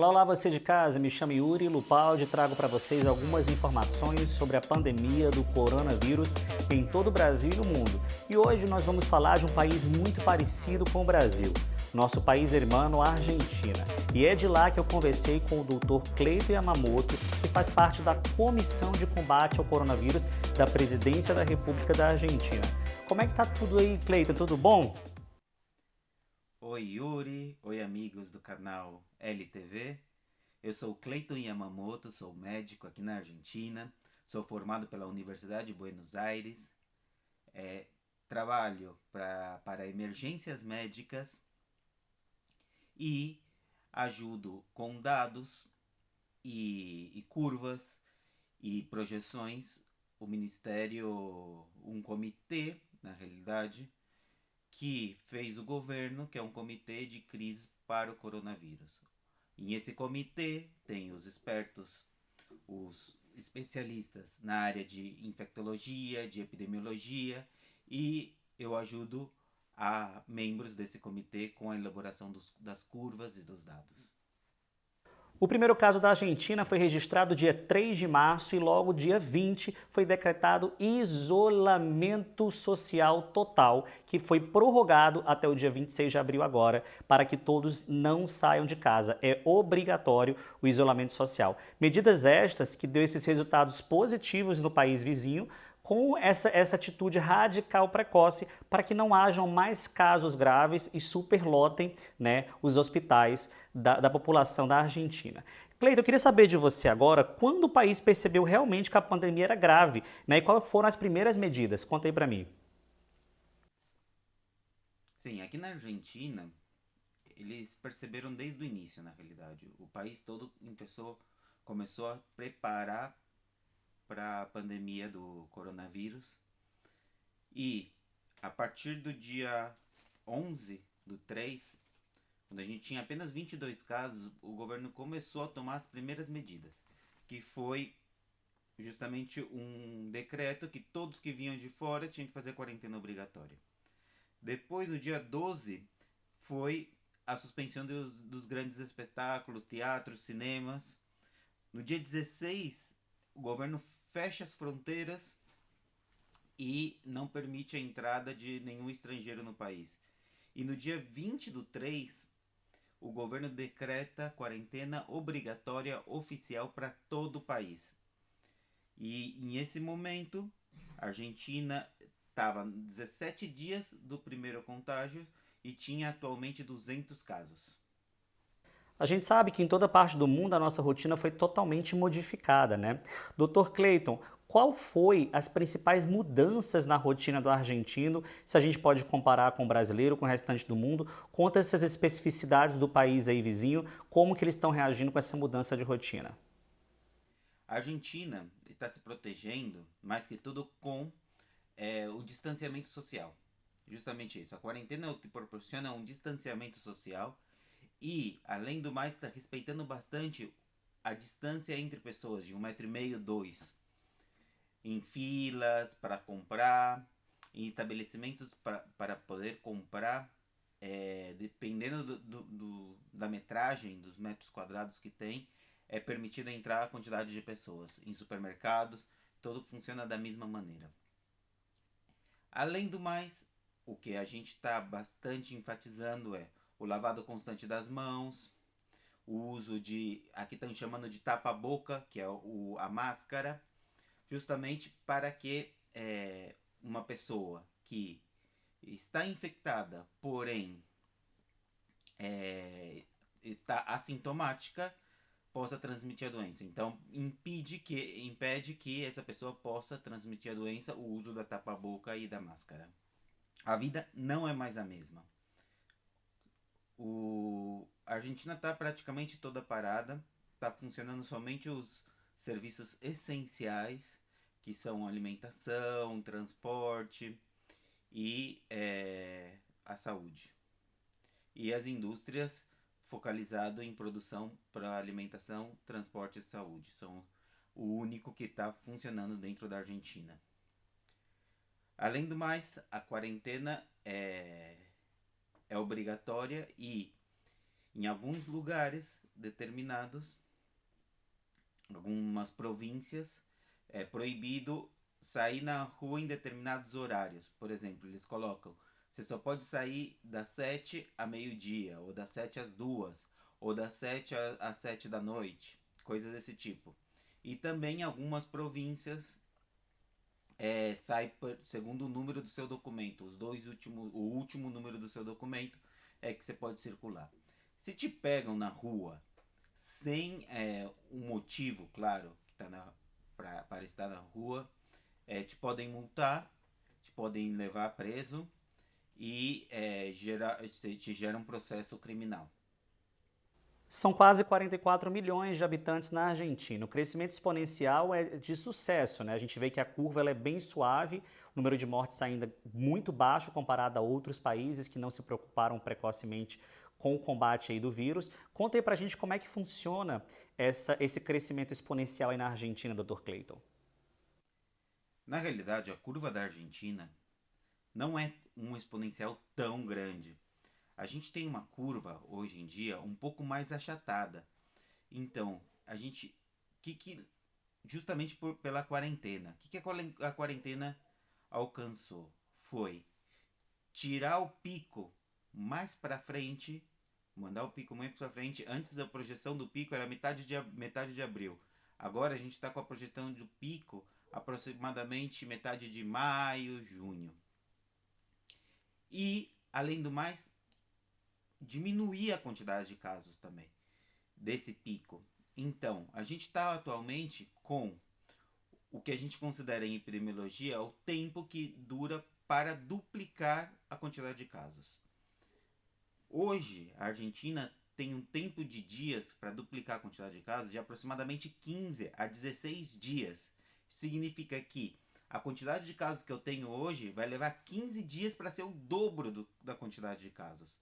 Olá, olá você de casa, me chamo Yuri Lupaldi e trago para vocês algumas informações sobre a pandemia do coronavírus em todo o Brasil e no mundo. E hoje nós vamos falar de um país muito parecido com o Brasil, nosso país irmão, a Argentina. E é de lá que eu conversei com o Dr. Cleiton Yamamoto, que faz parte da Comissão de Combate ao Coronavírus da Presidência da República da Argentina. Como é que tá tudo aí, Cleiton? Tudo bom? Oi Yuri, oi amigos do canal LTV. Eu sou Cleiton Yamamoto, sou médico aqui na Argentina, sou formado pela Universidade de Buenos Aires, é, trabalho para emergências médicas e ajudo com dados e curvas e projeções o Ministério, um comitê, na realidade, que fez o governo, que é um comitê de crise para o coronavírus. E esse comitê tem os expertos, os especialistas na área de infectologia, de epidemiologia, e eu ajudo a membros desse comitê com a elaboração das curvas e dos dados. O primeiro caso da Argentina foi registrado dia 3 de março e logo dia 20 foi decretado isolamento social total, que foi prorrogado até o dia 26 de abril agora, para que todos não saiam de casa. É obrigatório o isolamento social. Medidas estas que deu esses resultados positivos no país vizinho, com essa atitude radical precoce para que não hajam mais casos graves e superlotem, né, os hospitais da população da Argentina. Cleiton, eu queria saber de você agora, quando o país percebeu realmente que a pandemia era grave, né, e quais foram as primeiras medidas? Conta aí para mim. Sim, aqui na Argentina, eles perceberam desde o início, na realidade. O país todo começou a preparar para a pandemia do coronavírus. E a partir do dia 11 do 3, quando a gente tinha apenas 22 casos, o governo começou a tomar as primeiras medidas, que foi justamente um decreto que todos que vinham de fora tinham que fazer quarentena obrigatória. Depois, no dia 12, foi a suspensão dos grandes espetáculos, teatros, cinemas. No dia 16, o governo fecha as fronteiras e não permite a entrada de nenhum estrangeiro no país. E no dia 20 do 3, o governo decreta quarentena obrigatória oficial para todo o país. E nesse momento, a Argentina estava 17 dias do primeiro contágio e tinha atualmente 200 casos. A gente sabe que em toda parte do mundo a nossa rotina foi totalmente modificada, né? Dr. Cleiton, qual foi as principais mudanças na rotina do argentino, se a gente pode comparar com o brasileiro, com o restante do mundo? Conta essas especificidades do país aí vizinho, como que eles estão reagindo com essa mudança de rotina. A Argentina está se protegendo, mais que tudo, com o distanciamento social. Justamente isso. A quarentena é o que proporciona um distanciamento social e, além do mais, está respeitando bastante a distância entre pessoas, de 1,5 m, 2, em filas para comprar, em estabelecimentos para poder comprar, dependendo da metragem, dos metros quadrados que tem, é permitido entrar a quantidade de pessoas. Em supermercados, tudo funciona da mesma maneira. Além do mais, o que a gente está bastante enfatizando é o lavado constante das mãos, o uso de, aqui estão chamando de tapa-boca, que é a máscara, justamente para que uma pessoa que está infectada, porém está assintomática, possa transmitir a doença. Então, impede que essa pessoa possa transmitir a doença o uso da tapa-boca e da máscara. A vida não é mais a mesma. A Argentina está praticamente toda parada, está funcionando somente os serviços essenciais, que são alimentação, transporte e a saúde. E as indústrias focalizado em produção para alimentação, transporte e saúde. São o único que está funcionando dentro da Argentina. Além do mais, a quarentena é obrigatória e Em alguns lugares determinados, algumas províncias, é proibido sair na rua em determinados horários. Por exemplo, eles colocam: você só pode sair das 7 a meio-dia, ou das 7 às 2, ou das 7 às 7 da noite, coisas desse tipo. E também algumas províncias sai segundo o número do seu documento. O último número do seu documento é que você pode circular. Se te pegam na rua sem um motivo claro que para estar na rua, te podem multar, te podem levar preso e te gera um processo criminal. São quase 44 milhões de habitantes na Argentina. O crescimento exponencial é de sucesso, né? A gente vê que a curva ela é bem suave, o número de mortes ainda muito baixo comparado a outros países que não se preocuparam precocemente com o combate aí do vírus. Conta aí pra gente como é que funciona esse crescimento exponencial aí na Argentina, Dr. Clayton. Na realidade, a curva da Argentina não é um exponencial tão grande. A gente tem uma curva hoje em dia um pouco mais achatada. Então, a gente justamente pela quarentena. O que a quarentena alcançou? Foi tirar o pico mais para frente, mandar o pico mais para frente. Antes a projeção do pico era metade de abril. Agora a gente está com a projeção do pico aproximadamente metade de maio, junho. E, além do mais, diminuir a quantidade de casos também desse pico. Então, a gente está atualmente com o que a gente considera em epidemiologia o tempo que dura para duplicar a quantidade de casos. Hoje, a Argentina tem um tempo de dias para duplicar a quantidade de casos de aproximadamente 15 a 16 dias. Significa que a quantidade de casos que eu tenho hoje vai levar 15 dias para ser o dobro da quantidade de casos.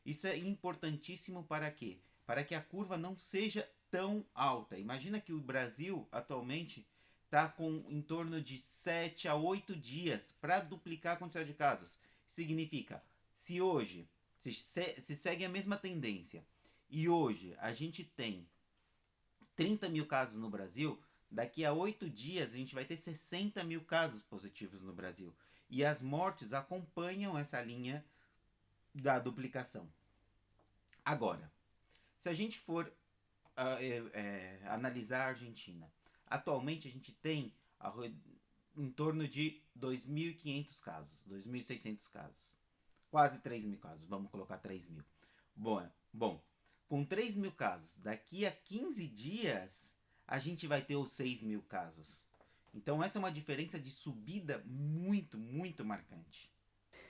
Isso é importantíssimo para quê? Para que a curva não seja tão alta. Imagina que o Brasil atualmente está com em torno de 7 a 8 dias para duplicar a quantidade de casos. Significa, se hoje se segue a mesma tendência e hoje a gente tem 30 mil casos no Brasil, daqui a 8 dias a gente vai ter 60 mil casos positivos no Brasil. E as mortes acompanham essa linha da duplicação. Agora, se a gente for analisar a Argentina, atualmente a gente tem em torno de 2.500 casos, 2.600 casos. Quase 3 mil casos, vamos colocar 3 mil. Bom, com 3 mil casos, daqui a 15 dias a gente vai ter os 6 mil casos. Então essa é uma diferença de subida muito, muito marcante.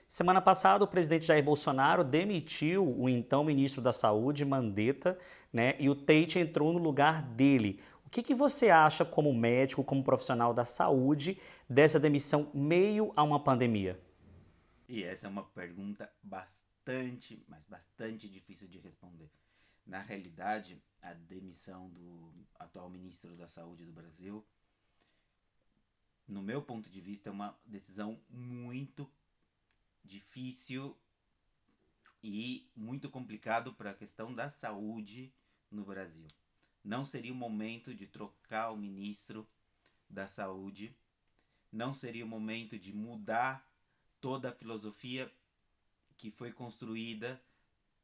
Semana passada, o presidente Jair Bolsonaro demitiu o então ministro da Saúde, Mandetta, né? E o Tate entrou no lugar dele. O que você acha, como médico, como profissional da saúde, dessa demissão meio a uma pandemia? E essa é uma pergunta mas bastante difícil de responder. Na realidade, a demissão do atual ministro da Saúde do Brasil, no meu ponto de vista, é uma decisão muito difícil e muito complicado para a questão da saúde no Brasil. Não seria o momento de trocar o ministro da Saúde, não seria o momento de mudar toda a filosofia que foi construída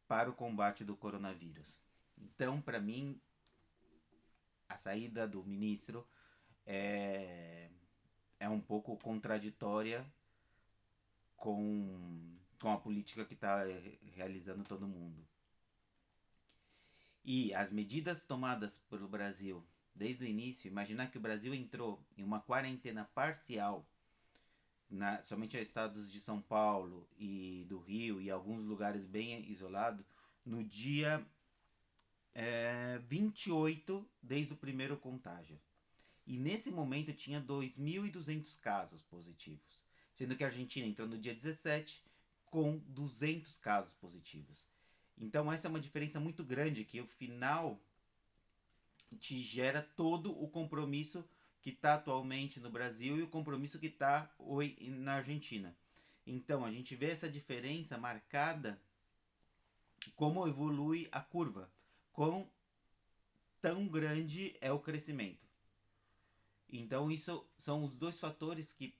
para o combate do coronavírus. Então, para mim, a saída do ministro é um pouco contraditória com a política que está realizando todo mundo. E as medidas tomadas pelo Brasil desde o início, imaginar que o Brasil entrou em uma quarentena parcial, somente a estados de São Paulo e do Rio e alguns lugares bem isolados, no dia 28, desde o primeiro contágio. E nesse momento tinha 2.200 casos positivos, sendo que a Argentina entrou no dia 17 com 200 casos positivos. Então essa é uma diferença muito grande que, ao final, te gera todo o compromisso que está atualmente no Brasil e o compromisso que está na Argentina. Então a gente vê essa diferença marcada como evolui a curva, quão tão grande é o crescimento. Então isso são os dois fatores que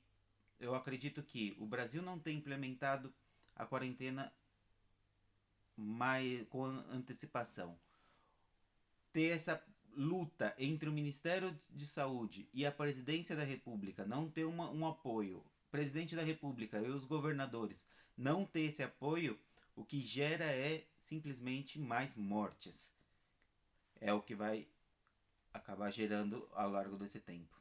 eu acredito que o Brasil não tem implementado a quarentena mais com antecipação. Ter essa luta entre o Ministério de Saúde e a Presidência da República, não ter um apoio, o Presidente da República e os governadores não ter esse apoio, o que gera é simplesmente mais mortes. É o que vai acabar gerando ao largo desse tempo.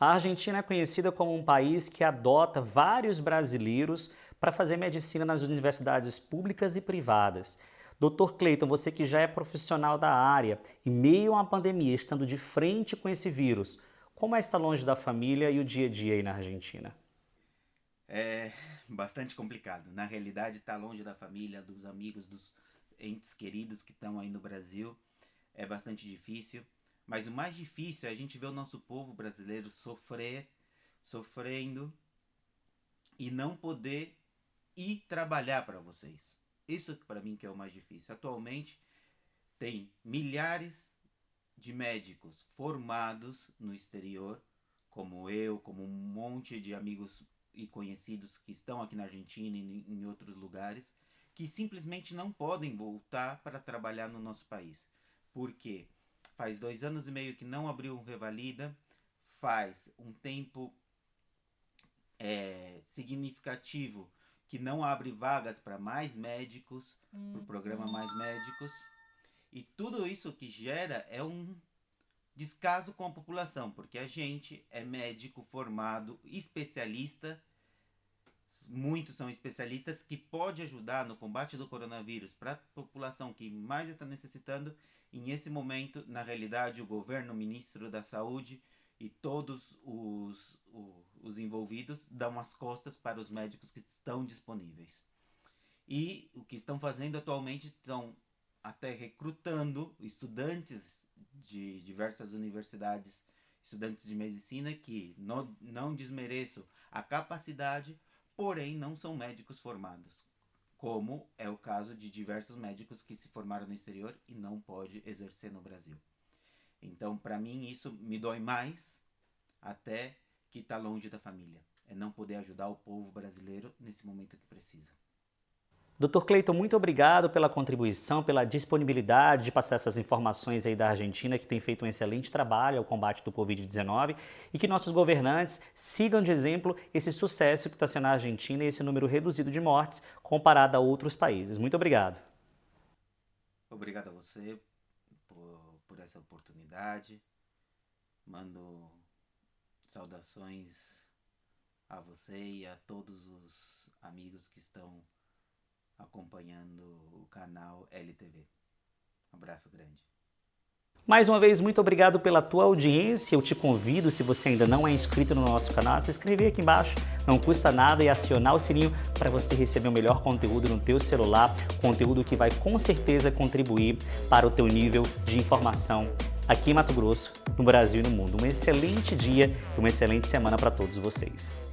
A Argentina é conhecida como um país que adota vários brasileiros para fazer medicina nas universidades públicas e privadas. Dr. Cleiton, você que já é profissional da área, em meio a uma pandemia, estando de frente com esse vírus, como é estar longe da família e o dia a dia aí na Argentina? É bastante complicado. Na realidade, estar longe da família, dos amigos, dos entes queridos que estão aí no Brasil é bastante difícil. Mas o mais difícil é a gente ver o nosso povo brasileiro sofrendo e não poder ir trabalhar para vocês. Isso para mim que é o mais difícil. Atualmente tem milhares de médicos formados no exterior, como eu, como um monte de amigos e conhecidos que estão aqui na Argentina e em outros lugares, que simplesmente não podem voltar para trabalhar no nosso país. Por quê? Faz 2 anos e meio que não abriu um Revalida, faz um tempo significativo que não abre vagas para mais médicos, para o programa Mais Médicos, e tudo isso que gera é um descaso com a população, porque a gente é médico formado, especialista, muitos são especialistas que pode ajudar no combate do coronavírus para a população que mais está necessitando. E nesse momento, na realidade, o governo, o ministro da Saúde e todos os envolvidos dão as costas para os médicos que estão disponíveis. E o que estão fazendo atualmente, estão até recrutando estudantes de diversas universidades, estudantes de medicina, que não desmereço a capacidade, porém não são médicos formados, como é o caso de diversos médicos que se formaram no exterior e não pode exercer no Brasil. Então, para mim, isso me dói mais até que está longe da família. É não poder ajudar o povo brasileiro nesse momento que precisa. Dr. Cleiton, muito obrigado pela contribuição, pela disponibilidade de passar essas informações aí da Argentina, que tem feito um excelente trabalho ao combate do Covid-19 e que nossos governantes sigam de exemplo esse sucesso que está sendo a Argentina e esse número reduzido de mortes comparado a outros países. Muito obrigado. Obrigado a você por essa oportunidade. Mando saudações a você e a todos os amigos que estão acompanhando o canal LTV. Um abraço grande. Mais uma vez, muito obrigado pela tua audiência. Eu te convido, se você ainda não é inscrito no nosso canal, a se inscrever aqui embaixo. Não custa nada e acionar o sininho para você receber o melhor conteúdo no teu celular. Conteúdo que vai com certeza contribuir para o teu nível de informação aqui em Mato Grosso, no Brasil e no mundo. Um excelente dia e uma excelente semana para todos vocês.